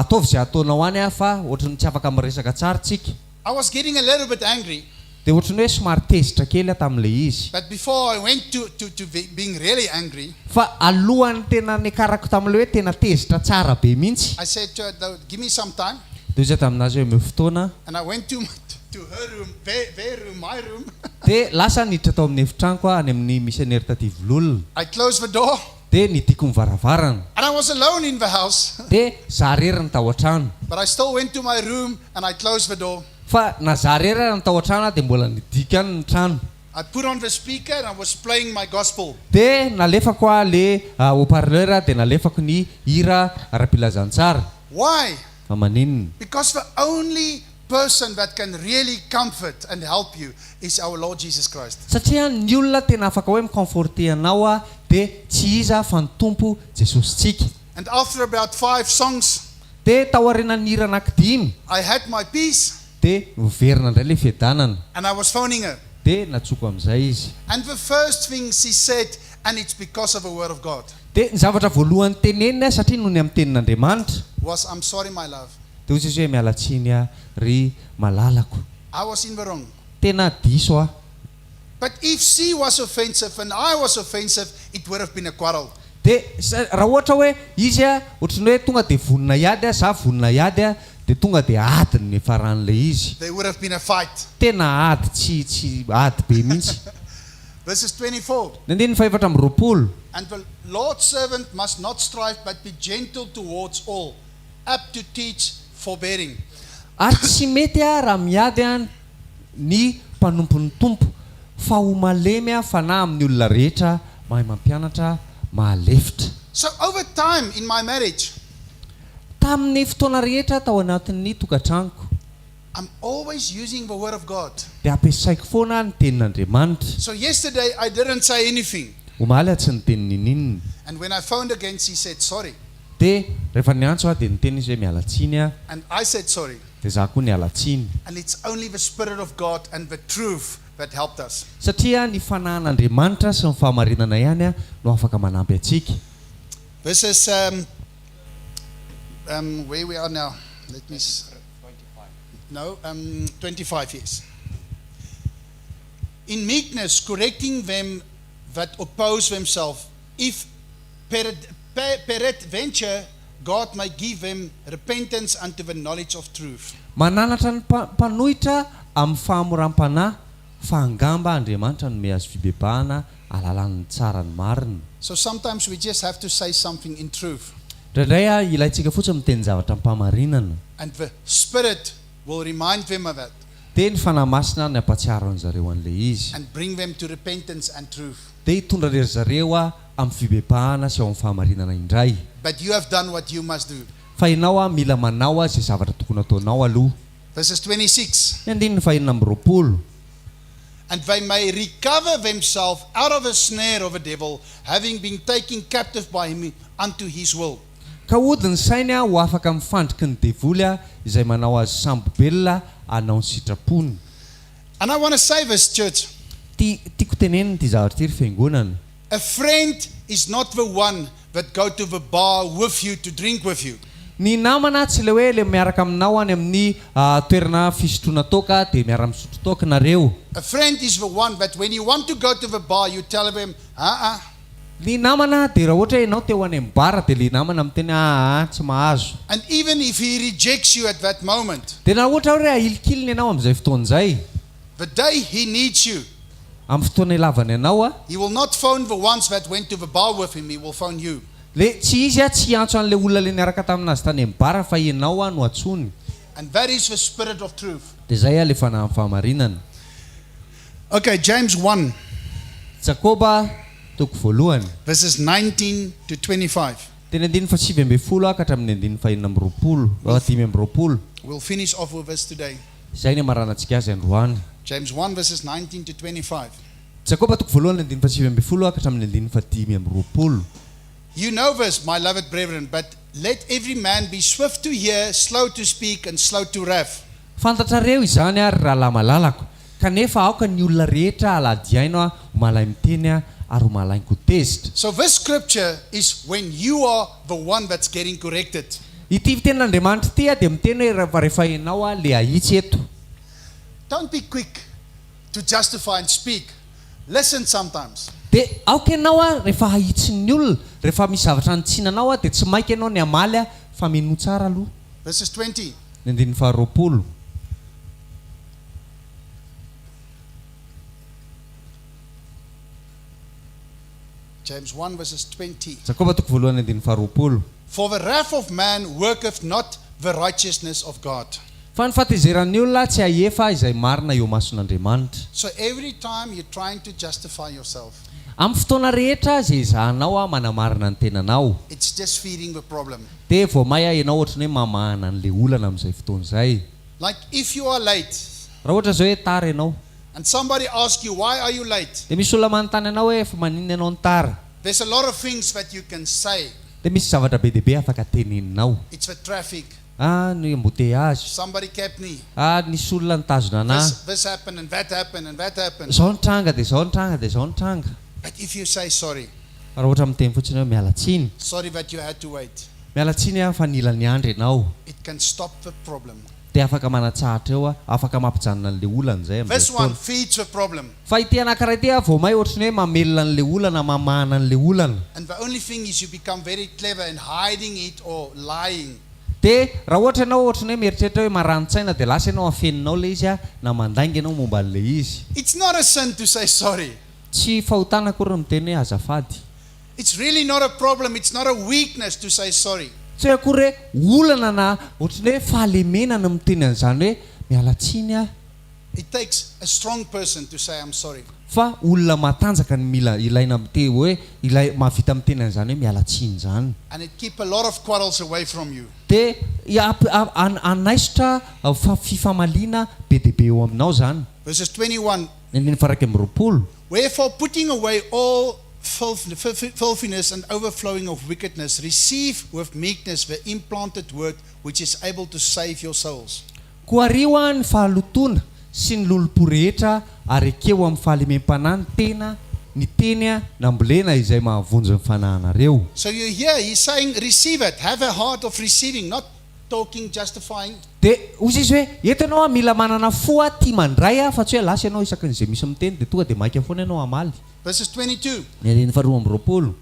ataovy zay ataonao any fa ohatrany tsy afaka miresaka tsara tsika. I was getting a little bit angry. De ohatrany hoe somary tezitra kely tam'le izy. But before I went to being really angry, Fa alohany tena nikarako tam'le hoe tena tezitra tsara be mihitsy. I said to her, give me some time. De ozy taminazy hoe meo fotoana. And I went to her room, their room, my room. De lasa niditra tao amin'ny efitranko any amin'ny missionnaire taty Vololona. I closed the door De nidiko ny varavarana. and I was alone in the house. De za rery ny tao an-trano. But I still went to my room and I closed the door. Fa na za rery ny tao an-trano de mbola nidika any ny trano. I put on the speaker and I was playing my gospel. De nalefako le haut-parleur de nalefako ny hira ara-pilazantsara. Why? Fa maninona? Because the only person that can really comfort and help you is our Lord Jesus Christ. Satria ny olona tena afaka hoe miconforter anao de tsy iza fa ny tompo Jesosy tsika. And after about 5 songs, De tao aorianan'ny hira anankidimy I had my peace de miverina indray le fiadanana. and I was phoning her. De natsoko amin'izay izy. And the first thing she said, and it's because of the word of God, De ny zavatra voalohany tenenina satria noho ny amin'ny tenin'Andriamanitra was, I'm sorry, my love. de ozy izy hoe mialatsiny ry malalako. I was in the wrong. Tena diso But if she was offensive and I was offensive, it would have been a quarrel. De raha ohatra hoe izy ohatrany hoe tonga de vonona iady za vonona iady de tonga de adiny ny faran'le izy. There would have been a fight. Tena ady tsy ady be mihitsy. Verses 24. Nandiny faefatra amby roapolo. And the Lord's servant must not strive, but be gentle towards all, apt to teach, forbearing. Ary tsy mety raha miady ny mpanompon'ny tompo fa ho malemy fa na amin'ny olona rehetra mahay mampianatra mahalefitra. So over time in my marriage, Tamin'ny fotoana rehetra tao anatin'ny tokantranoko I'm always using the word of God. de ampiasaiko foana ny tenin'Andriamanitra. So yesterday I didn't say anything. Omaly tsy niteny ninina. And when I phoned again, she said sorry. De rehefa niantso de niteny izy hoe mialatsiny And I said sorry. de za koa nialatsiny. And it's only the Spirit of God and the truth that helped us. Satria ny fanahin'Andriamanitra sy ny fahamarinana ihany no afaka manampy atsika. Verses where we are now. Let me 25, yes. In meekness, correcting them that oppose themselves, if peradventure God may give them repentance unto the knowledge of truth. Mananatra ny mpanohitra amin'ny fahamoram-panahy fa angamba Andriamanitra no me azo fibebahana alalan'ny tsara ny marina. So sometimes we just have to say something in truth. Indraindray ilaitsika fotsiny miteny zavatra ampahamarinana. And the Spirit will remind them of that De ny fanahy masina ny ampatsiaro an'zareo an'le izy. and bring them to repentance and truth. De hitondra rery zareo amin'ny fibebahana sy ao amin'ny fahamarinana indray. But you have done what you must do. Fa ianao mila manao zay zavatra tokony ataonao aloha. Verses 26. Ny andininy fahenina amby roapolo. And they may recover themselves out of the snare of the devil, having been taken captive by him unto his will. Ka ody ny sainy ho afaka mifandriky ny devoly izay manao azy sambo belona anao ny sitrapony. And I want to say this, church. Tiako teneniny ty zavatra ty ry fiangonana. A friend is not the one that go to the bar with you to drink with you. Ny namana tsy le hoe le miaraka aminao any amin'ny toerana fisotroana toaka dia miara misotro toaka nareo. A friend is the one that when you want to go to the bar, you tell him, Ny namana dia raha ohatra ianao te ho any amin'ny bara dia le namana miteny tsy mahazo. And even if he rejects you at that moment, Dia raha ohatra hoe ahilikiliny ianao amin'izay fotoan'izay, the day he needs you, amin'ny fotoana ilavany ianao he will not phone the ones that went to the bar with him, he will phone you. le tsy izy tsy antso an'le olona le niaraka taminazy tany amin'ny bara fa ianao no atsony. And that is the spirit of truth. Dia zay le fanahy amin'ny fahamarinana. Okay, James 1, Jakoba toko voalohany verses 19 to 25. teny 9:20 ka hatramin'ny 9:20. We'll finish off with this today. Izay ny maranantsika azy androany. James 1, verses 19 to 25. Jakoba toko voalohany 9:20 ka hatramin'ny 9:20. You know this, my loved brethren, but let every man be swift to hear, slow to speak, and slow to wrath. Fantatrareo izany ary rahalahy malalako. Kanefa aoka ny olona rehetra aladiaino malay miteny ary malay kotezitra. So this scripture is when you are the one that's getting corrected. Ity fitenin'Andriamanitra ity dia miteny hoe rehefa ianao le ahitsy eto. Don't be quick to justify and speak. Listen sometimes. Dia aoka ianao rehefa ahitsy ny olona, rehefa misy zavatra nitsinanao dia tsy mainka ianao ny amaly fa mino tsara aloha. Verses 20. Ny 20. James 1, verses 20. Jakoba toko voalohany 20. For the wrath of man worketh not the righteousness of God. Fa ny fahatezeran'ny olona tsy ahefa izay marina eo mason'Andriamanitra. So every time you're trying to justify yourself, Amin'ny fotoana rehetra izay izahanao manamarina ny tenanao, it's just feeding the problem. dia vao may ianao ohatrany hoe mamahana an'le olana amin'izay fotoan'izay. Like if you are late Raha ohatra zao hoe tara ianao, and somebody asks you, why are you late? dia misy olona manontany ianao hoe fa maninona ianao ny tara. There's a lot of things that you can say. Dia misy zavatra be dia be afaka teneninao. It's the traffic. Ny embouteillage. Somebody kept me. Nisy olona nitazona anahy. This happened and that happened and that happened. Zao ny tranga dia zao ny tranga dia zao ny tranga. But if you say sorry, Raha ohatra miteny fotsiny hoe miala tsiny. sorry that you had to wait, Miala tsiny fa nila ny andro ianao. it can stop the problem. Dia afaka manatsahatra eo afaka mampijanona an'le olana zay This amin'izay one fotoana. feeds the problem. Fa ity anankiray ity vao may ohatrany hoe mamelona an'le olana mamahana an'le olana. And the only thing is you become very clever in hiding it or lying. Dia raha ohatra ianao ohatrany hoe mieritreritra hoe marani-tsaina dia lasa ianao afeninao le izy na mandainga ianao momba an'le izy. It's not a sin to say sorry. Tsy fahotana akory miteny hoe azafady. It's really not a problem. It's not a weakness to say sorry. Tsy hoe akory hoe olana na ohatrany hoe fahalemenana miteny an'izany hoe miala tsiny It takes a strong person to say I'm sorry. fa olona matanjaka ny mila ilaina te hoe ilay mahavita miteny an'izany hoe miala tsiny zany. And it keeps a lot of quarrels away from you. Dia anaisotra fifamaliana be dia be eo aminao zany. Verses 21. Ny 20. Wherefore, putting away all filthiness and overflowing of wickedness, receive with meekness the implanted word which is able to save your souls. Koariwa ny fahalotona sy ny lolopo rehetra ary ekeo amin'ny fahalemem-panahy ny tena ny teny nambolena izay mahavonjy ny fanahinareo. So you hear, he's saying, receive it. Have a heart of receiving, not talking, justifying. Dia ozy izy hoe eto ianao mila manana fo tia mandray fa tsy hoe lasa ianao isakin'izay misy miteny dia tonga dia maika foana ianao amaly. Verses 22. Ny 20.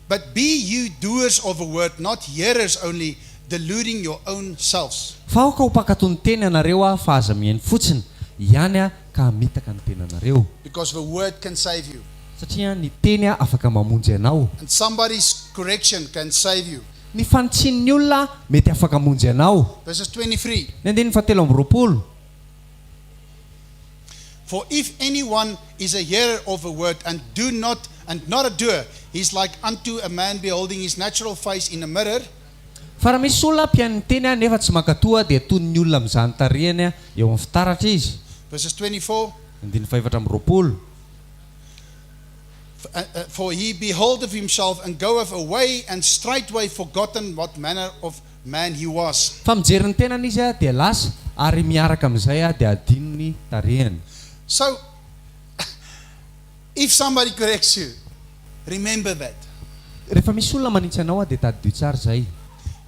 But be you doers of the word, not hearers only, deluding your own selves. Fa aoka ho mpakatony teny anareo fa aza mihaino fotsiny ihany ka mitaka ny tenanareo. Because the word can save you. Satria ny teny afaka mamonjy ianao. And somebody's correction can save you. Ny fanitsin'ny olona mety afaka mamonjy ianao. Verses 23. Ny 20. For if anyone is a hearer of the word and not a doer, he is like unto a man beholding his natural face in a mirror. Fa raha misy olona mpihaino ny teny nefa tsy mankatoa dia toy ny olona mizany tarehany eo amin'ny fitaratra izy. Verses 24. Ny 24. For he beholdeth himself and goeth away and straightway forgotten what manner of man he was. Fa mijery ny tenany izy dia lasa ary miaraka amin'izay dia adino ny tarehany. So, if somebody corrects you, remember that. rehefa misy olona manintsy anao dia tadidio tsara zay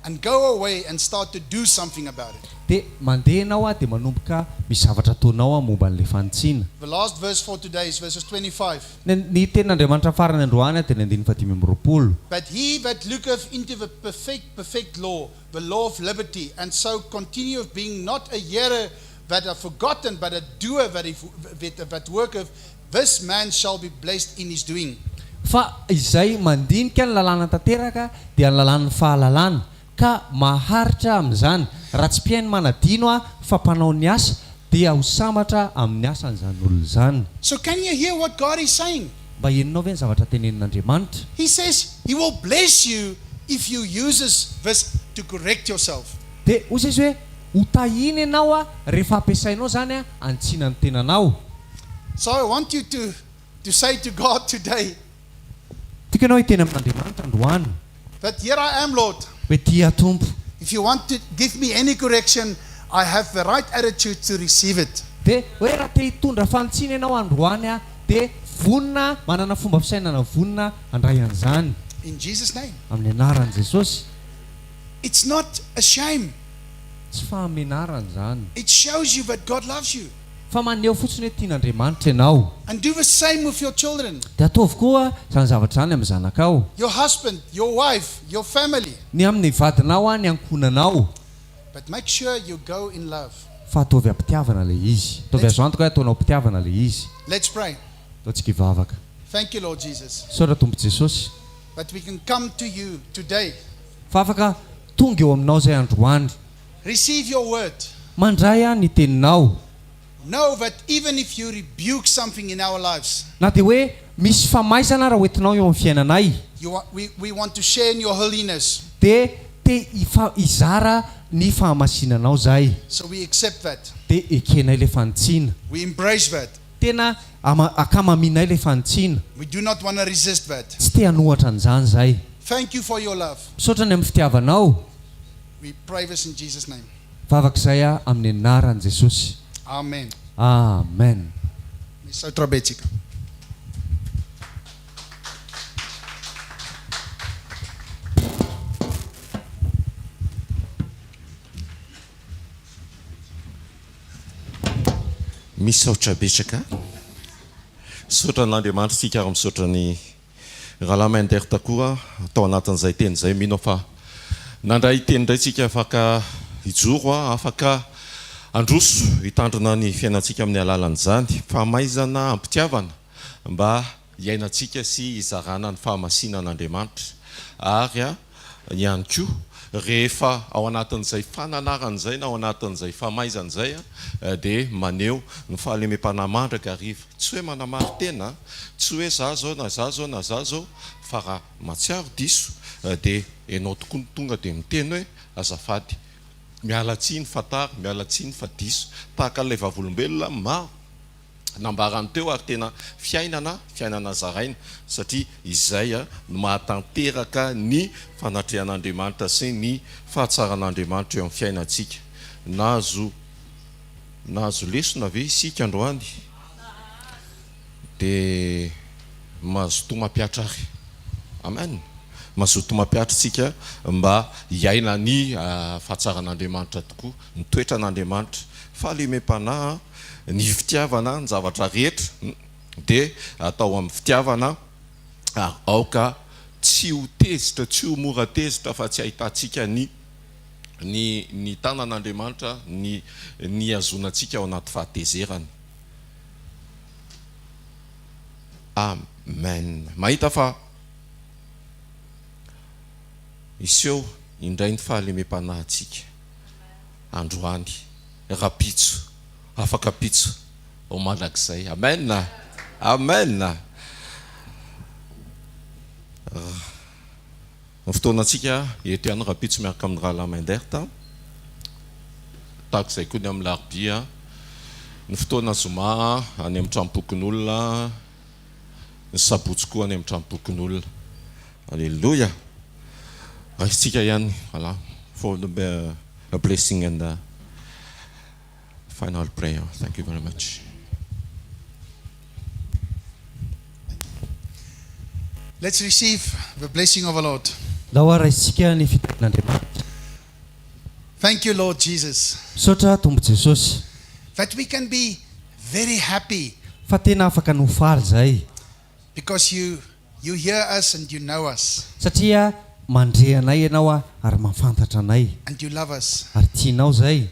and go away and start to do something about it. dia mandeha anao dia manomboka misy zavatra ataonao momba n'ilay fantsiana. The last verse for today is verses 25. Ny tenin'Andriamanitra farany androany dia ny 15:20. But he that looketh into the perfect law, the law of liberty, and so continueth, being not a hearer that are forgotten, but a doer that worketh, this man shall be blessed in his doing. Fa izay mandinika ny lalàna tanteraka dia ny lalàn'ny fahalalana ka maharitra amin'izany raha tsy mpiainy manadino fa mpanao ny asa dia ho samatra amin'ny asan'izany olona izany. So can you hear what God is saying? Mba heninao ve ny zavatra tenenin'Andriamanitra? He says he will bless you if you uses this to correct yourself. Dia hoy izy hoe hotahiny ianao rehefa ampiasainao zany antsiana ny tenanao. So I want you to say to God today Tikanao hiteny amin'Andriamanitra androany that here I am, Lord. hoe tia Tompo. If you want to give me any correction, I have the right attitude to receive it. Dia hoe raha te hitondra fantsiana ianao androany dia vonina manana fomba fisainana vonina handray an'izany In Jesus' name. amin'ny anaran'i Jesosy. It's not a shame. Tsy fahamenarana zany It shows you that God loves you. fa maneho fotsiny hoe tian'Andriamanitra ianao. And do the same with your children, Dia ataovy koa zany zavatra zany amin'ny zanakao, your husband, your wife, your family. ny amin'ny vadinao ny ankonanao, But make sure you go in love. fa ataovy ampitiavana ilay izy. Ataovy azo antoka hoe ataonao ampitiavana ilay izy. Let's pray. Ataontsika hivavaka. Thank you, Lord Jesus, Saotra Tompo Jesosy that we can come to you today. fa afaka tonga eo aminao zay androany Receive your word. mandray ny teninao. Know that even if you rebuke something in our lives, Na dia hoe misy famaizana raha hoentinao eo amin'ny fiainanay we want to share in your holiness. dia te izara ny fahamasinanao zay So we accept that. dia ekenay ilay fantsiana. We embrace that. Tena akamaminay ilay fantsiana. We do not want to resist that. Tsy te hanohatra an'izany zay. Thank you for your love. Misaotra ny amin'ny fitiavanao. We pray this in Jesus' name. Vavak'izay amin'ny anaran'i Jesosy. Amen. Amen. So trabetsika. Misaotra betsaka. Misaotra an'Andriamanitra tsika ary misaotra ny Ralamandery takoa atao anatin'izay teny izay mino fa nandray teny indray tsika afaka hijoro afaka androso hitandrina ny fiainantsika amin'ny alalan'izany fahamaizana ampitiavana mba hiainantsika sy hizarana ny fahamasinan'Andriamanitra ary ihany koa rehefa ao anatin'izay fananaran'izay na ao anatin'izay fahamaizan'izay dia maneho ny fahalemem-panamandraka ariva tsy hoe manamary tena tsy hoe za zao na za zao na za zao fa raha matsiaro diso dia ianao tokoa ny tonga dia miteny hoe azafady mialatsiny fatary mialatsiny fa diso tahaka ilay vavolombelona maro nambarany teo ary tena fiainana zaraina satria izay no mahatanteraka ny fanatrehan'Andriamanitra sy ny fahatsaran'Andriamanitra eo amin'ny fiainantsika. Nahazo lesona ve isika androany dia mazotoa mampiatra ary. Amen. Mazotoa mampiatra tsika mba hiaina ny fahatsaran'Andriamanitra tokoa, ny toetra n'Andriamanitra, fahalemem-panahy, ny fitiavana ny zavatra rehetra dia atao amin'ny fitiavana aoka tsy ho tezitra tsy ho mora tezitra fa tsy ahitantsika ny tanan'Andriamanitra ny azonantsika ao anaty fahatezerany. Amen. Mahita fa iseho indray ny fahalemem-panahintsika androany rapitso afaka pitso ao malak'izay. Amen. Amen. Ny fotoanantsika eto ihany rapitso miaraka amin'ny Ralamandery tahaka izay koa ny amin'ny larobia ny fotoana zoma any amin'ny trampokon'olona ny sabotsy koa any amin'ny trampokon'olona. Alleluia. Raisitsika ihany voilà for a blessing and final prayer. Thank you very much. Let's receive the blessing of our Lord. laoara isika ny fitahin'andriamanitra. Thank you, Lord Jesus, Misaotra Tompo Jesosy that we can be very happy fa tena afaka nofaly zahay because you hear us and you know us satria mandre anay ianao ary mahafantatra anay and you love us. ary tianao zahay.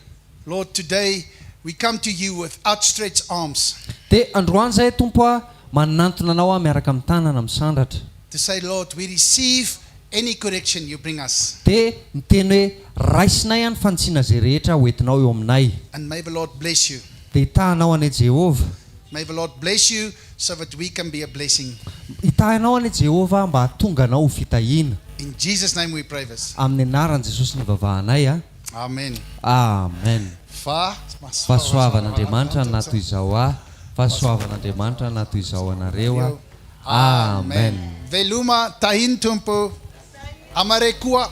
Lord, today we come to you with outstretched arms Dia androany zahay Tompo manantona anao miaraka amin'ny tanana misandratra. to say, Lord, we receive any correction you bring us. Dia miteny hoe raisinay any fantsiana zay rehetra hoentinao eo aminay. And may the Lord bless you. Dia hitahanao ane Jehova. May the Lord bless you so that we can be a blessing. Hitahanao ane Jehova mba hatonga anao ho fitahiana. In Jesus' name we pray this. Amin'ny anaran'i Jesosy ny vavahanay a. Amen. Amen. Fahasoavan'Andriamanitra nato izao a. Fahasoavan'Andriamanitra nato izao anareo a. Amen. Veluma tahin tumpo amarekua.